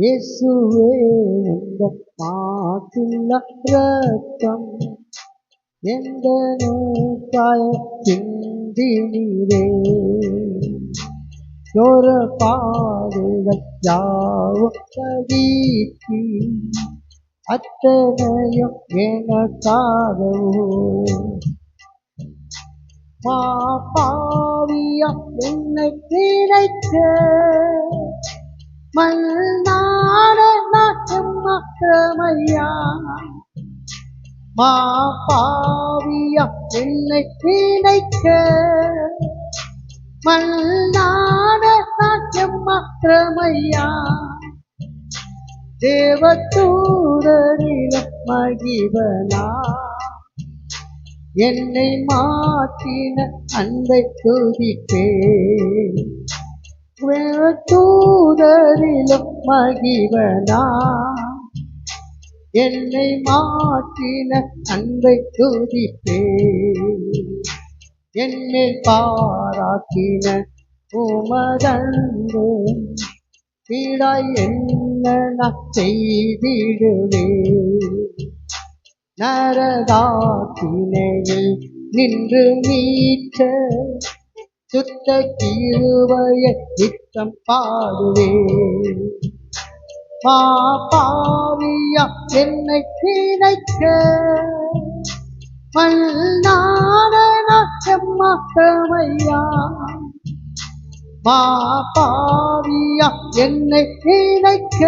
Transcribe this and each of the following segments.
இயேசுவே உந்தன் மாசில்லா இரத்தம் எந்தனுக்காய் சிந்தினீரே. சோர பாடுகள் யாவும் சகித்து அத்தனையும் எனக்காகவோ பாவியா என்னை நினைக்க மன்னாட நாட்டமையா. பாவியா என்னை நினைக்க மன்னாட நாட்டமையா. தேவதூதரில மகிவனா என்னை மாற்றின அன்பை துதிப்பே. தூதரிலும் மகிவனா என்னை மாற்றின அன்பை துதிப்பே. என்னை பாராட்டின உமதன்பு பீடாய் என்ன செய்திடுவே. நரகாக்கினையில் நின்று மீட்ட சுத்த கிருபையை நித்தம் பாடுவே. பாவியா என்னை நினைக்க மன்னாட நாட்டமையா. பாவியா என்னை நினைக்க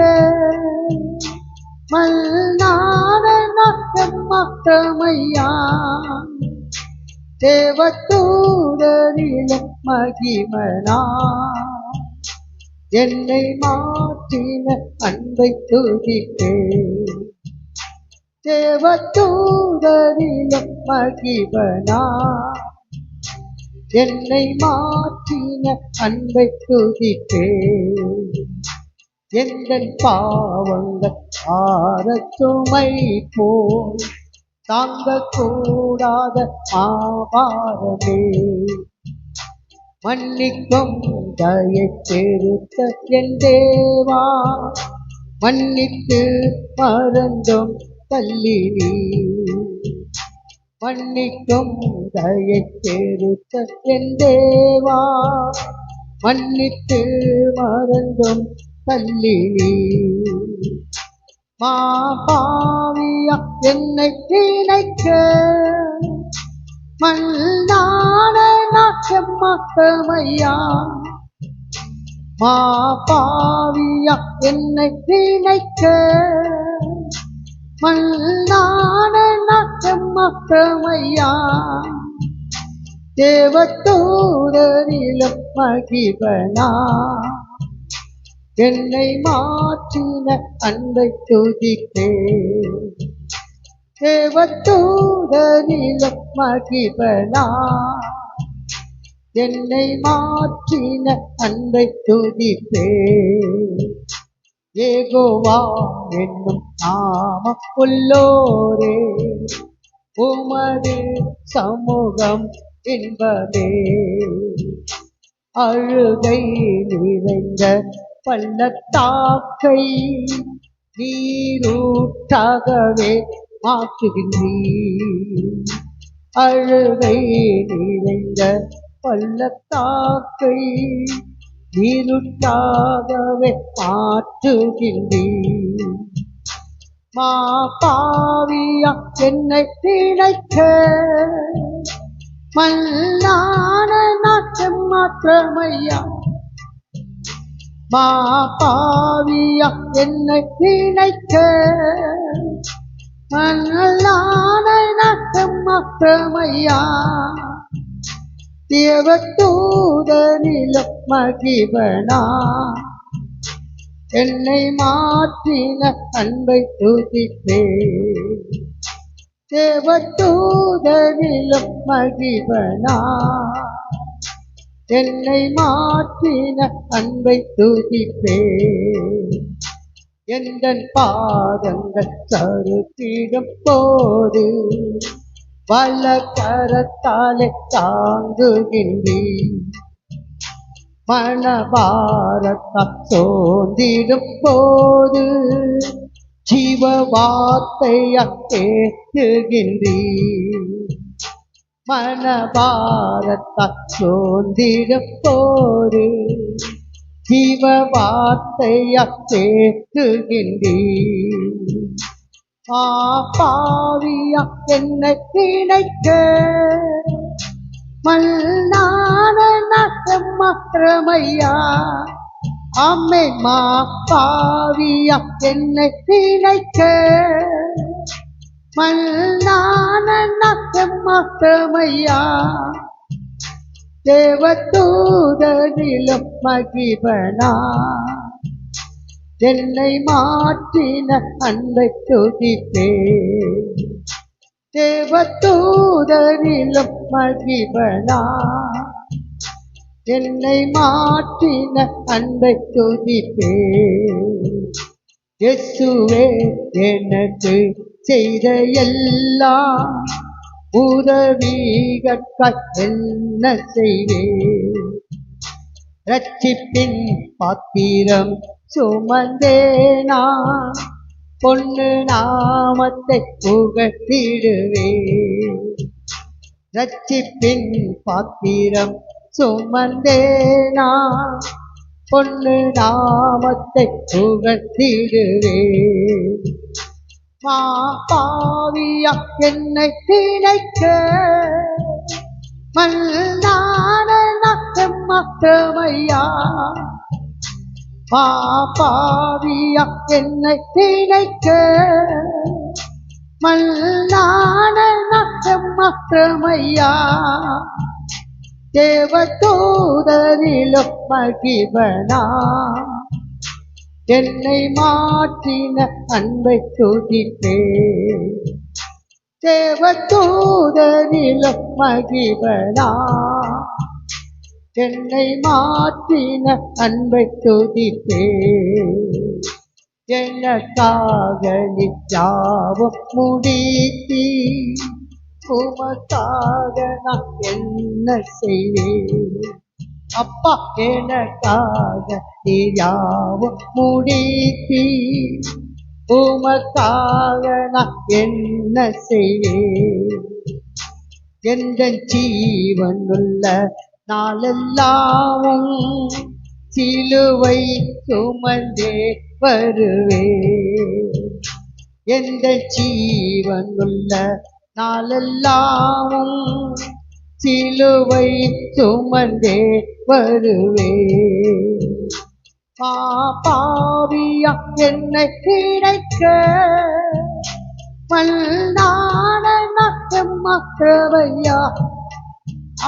மன்னாட நாட்டமையா. தேவதூதரில மகிமனா என்னை மாற்றின அன்பை துதிப்பே. தேவதூதரில மகிமனா என்னை மாற்றின அன்பை துதிப்பே. எந்தன் பாவங்கள் ஆரச்சுமை போல் தாங்க கூடாத ஆபாரமே. மன்னிக்கும் தயை பெருத்த என் தேவா மன்னித்து மறந்தும் தள்ளினீ. மன்னிக்கும் தயை பெருத்த என் தேவா மன்னித்து மறந்தும் தள்ளினீ. பாவியா என்னை நினைக்க மன்னாட நாட்டமையா. பாவியா என்னை நினைக்க மன்னாட நாட்டமையா. தேவதூதரிலும் மகிவனா என்னை மாற்றின அன்பை துதிப்பே. தேவதூதரிலும் மகிவனா என்னை மாற்றின அன்பை துதிப்பே. யெகோவா என்னும் நாமம் உள்ளோரே உமது சமூகம் இன்பமே. அழுகை நிறைந்த பள்ளத்தாக்கை நீரூற்றாகவே மாற்றுகின்றீர். அழுகை நிறைந்த பள்ளத்தாக்கை நீரூற்றாகவே மாற்றுகின்றீர். பாவியா என்னை நினைக்க மன்னாட நாட்டமையா. பாவியா என்னை நினைக்க மன்னாட நாட்டமையா. தேவதூதரிலும் மகிவனா என்னை மாற்றின அன்பை துதிப்பே. தேவதூதரிலும் மகிவனா என்னை மாற்றின அன்பை துதிப்பே. எந்தன் பாதங்கள் சறுக்கிடும் போது வலக்கரத்தாலே தாங்குகின்றீர். மனபாரத்தால் சோர்ந்திடும் போது ஜீவ வார்த்தையால் தேற்றுகின்றீர். மனபாரத்தால் சோர்ந்திடும் போது ஜீவ வார்த்தையால் தேற்றுகின்றீர். பாவியா என்னை நினைக்க மல்லான மாத்திரமையா. அம்மை பாவியா என்னை நினைக்க மல்லான மாத்திரமையா. தேவதூதனிலும் மகிபனா என்னை மாற்றின அன்பை துதிப்பே. தேவதூதனிலும் மகிபனா என்னை மாற்றின அன்பை துதிப்பே. இயேசுவே எனக்கு செய்த எல்லாம் உதவிகட்காய் என்ன செய்வேன். ரட்சிப்பின் பாத்திரம் சுமந்தேனா பொன்னு நாமத்தை புகழ்த்திடுவேன். ரட்சிப்பின் பாத்திரம் சுமந்தேனா பொன்னு நாமத்தை புகழ்த்திடுவேன். பாவியா என்னை நினைக்க மல்லான மாத்திரமையா. பாவியா என்னை நினைக்க மல்லான மாத்திரமையா. தேவதூதனிலும் மகிபனா என்னை மாற்றின அன்பை துதிப்பே. தேவதூதனிலும் மகிபனா என்னை மாற்றின அன்பை துதிப்பே. எனக்காக நித்யாவும் முடித்தி உமக்காக நான் என்ன செய்வேன். அப்பா எனக்காக யாவும் முடித்தி உமக்காக நான் என்ன செய்வேன். எந்த ஜீவனுள்ள நாளெல்லாவும் சிலுவை சுமந்தே வருவேன். எந்த ஜீவனுள்ள நாளெல்லாவும் சிலுவை சுமந்தே வருவேன். பாவியா என்னை நினைக்க மல்லான மாத்திரமையா.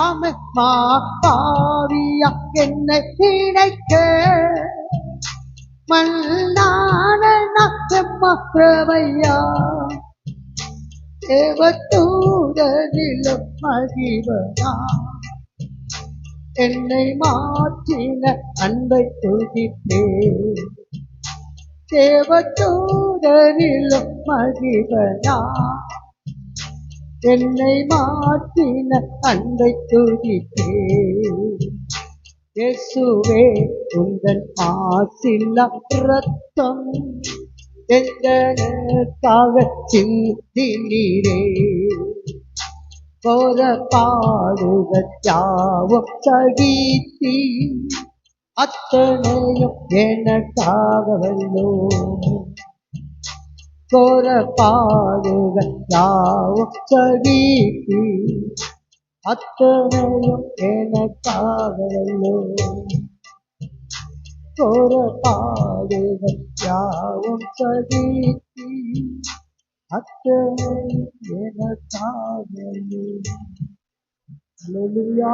ஆமை பாவியா என்னை நினைக்க மல்லான மாத்திரமையா. தேவதூதனிலும் மகிபனா என்னை மாற்றின அன்பை துதிப்பே. தேவதூதனிலும் மகிபனா என்னை மாற்றின அன்பை துதிப்பே. இயேசுவே உந்தன் மாசில்லா இரத்தம் எங்களுக்காக சிந்தினீரே. கோர பாடுகள் யாவும் சகித்தி அத்தனையும் எனக்காகவல்லோ. கோர பாடுகள் யாவும் சகித்தி அத்தனையும் எனக்காகவல்லோ. கோர பாடுகள் யாவும் சகித்தி அத்தனையும் எனக்காகவல்லோ. அல்லேலூயா.